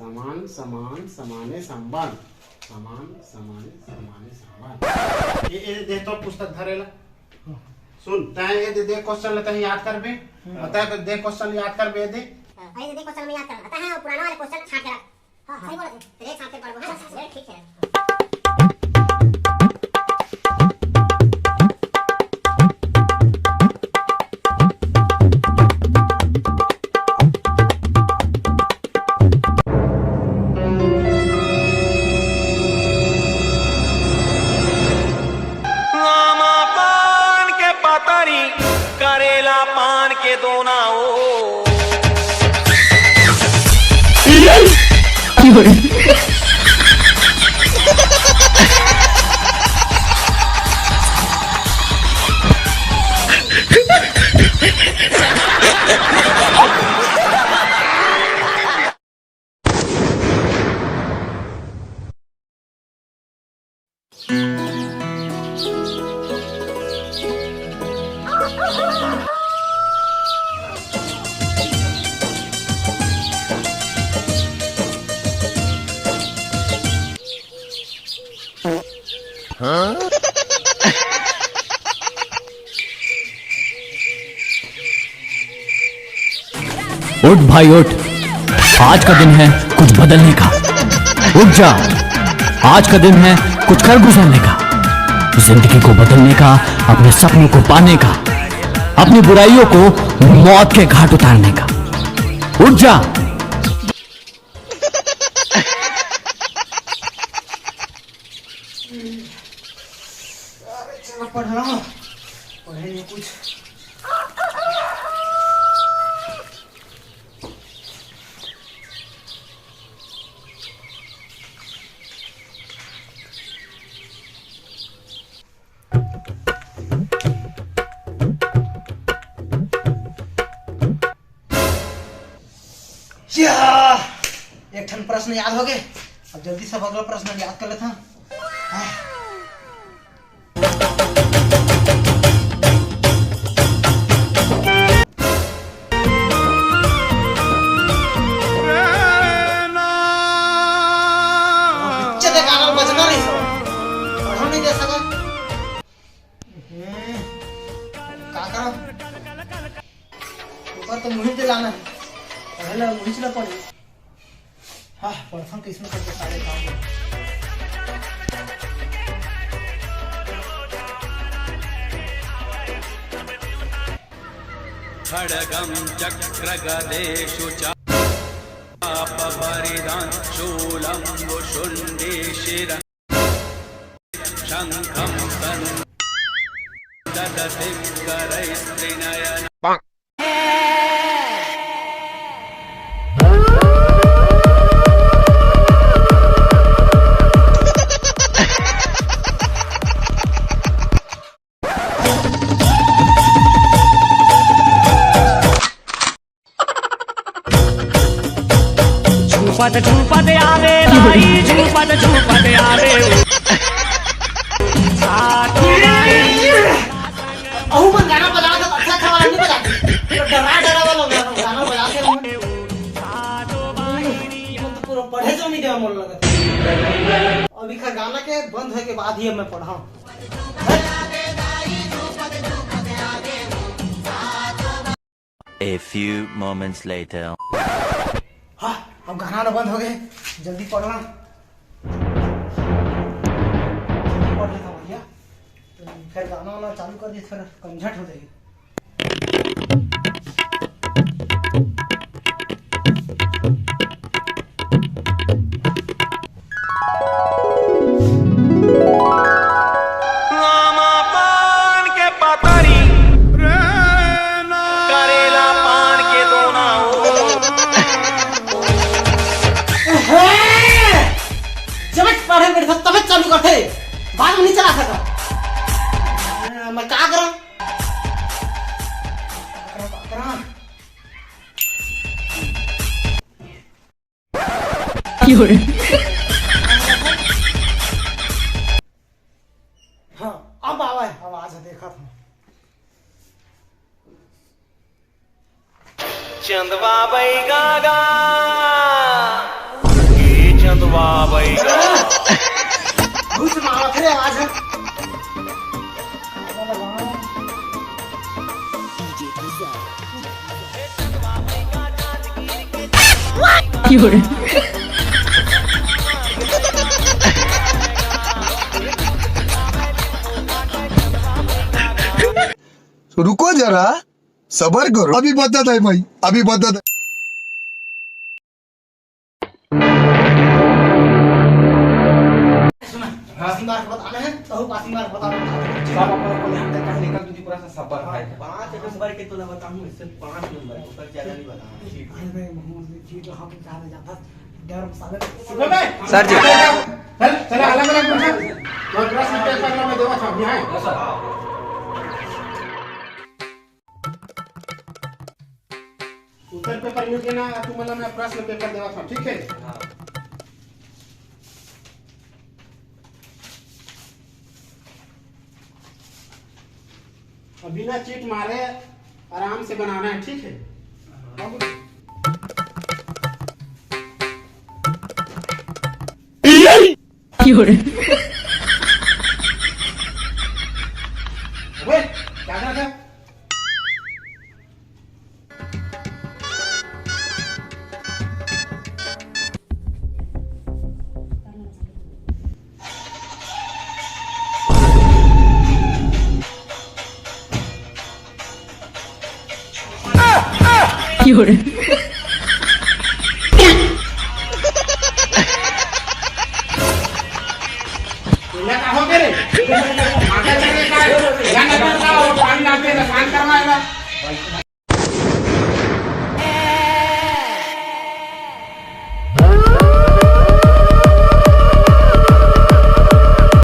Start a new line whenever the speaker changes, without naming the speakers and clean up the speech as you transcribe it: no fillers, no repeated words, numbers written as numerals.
समान समान समाने संबान, समान समाने समाने संबान। ये दे तो पुस्तक धरेला सुन तय ये दे क्वेश्चन लेते हैं याद कर बे बता तो दे क्वेश्चन याद कर बे दे
अरे दे क्वेश्चन में याद कर आता है और पुराना वाले क्वेश्चन छाट के रख। हां सही बोला तेरे एक साथ के पढ़ो हां ठीक है।
करेला पान के दोना
उठ भाई उठ, आज का दिन है कुछ बदलने का। उठ जा, आज का दिन है कुछ कर गुजरने का, जिंदगी को बदलने का, अपने सपनों को पाने का, अपनी बुराइयों को मौत के घाट उतारने का। उठ जा।
पढ़ेंगे कुछ एक ठन प्रश्न याद हो गए। अब जल्दी सब अगला प्रश्न याद कर लेता हूँ। गाना बजना नहीं पढ़ा नहीं दे सका क्या करो ऊपर तो मुहित लाना है पहले मुहित ला पड़े। हाँ परसों किसमें करके सारे काम
खड्गं चक्र गदेषु चापरिधान शूलं वुशुण्डे शिरं शङ्खं ददति करैस्त्रिनयन। झूपत आवे लाई झूपत आवे
अहू मन गाना बजाना तो अच्छा अच्छा वाला नहीं बजाते तो डरा वाला गाना बजाते हैं तो पूरा पढ़े जो नहीं देवा मन लगा। अभी का गाना के बंद होने के बाद ही मैं पढ़ाऊं।
A few moments later.
हाँ अब गाना ना बंद हो गए जल्दी पढ़ना पढ़ लेता भैया तो फिर गाना वाना चालू कर दिए फिर कंझट हो जाएगी। तब चालू करते बाद में नहीं चला सका मैं क्या करूं हाँ अब आवा है आवाज देखा था
चंदवा बैगा वाह भाई
घुस मावा थे आवाज है
रुको जरा सबर करो अभी बताता है भाई अभी बताता है
बासिंगार के बताने हैं तो बासिंगार बता रहा हूं सब अपन ध्यान देकर निकल तुझे पूरा सा सबर है 5 नंबर के तो ना बताऊं इससे 5 नंबर ऊपर ज्यादा नहीं बता ठीक है मोहम्मद जी तो हम ज्यादा जाता डर साले सर जी चल चल अलग अलग बैठा मैं प्रश्न पेपर में देवा था यहां सर उत्तर पेपर में के ना तू मतलब मैं प्रश्न पेपर देवा था ठीक है हां बिना चीट मारे आराम से बनाना है ठीक है अबे क्या कर रहा था हो गए रे आगे चले का या नजर का पानी लाते शांत करवाएगा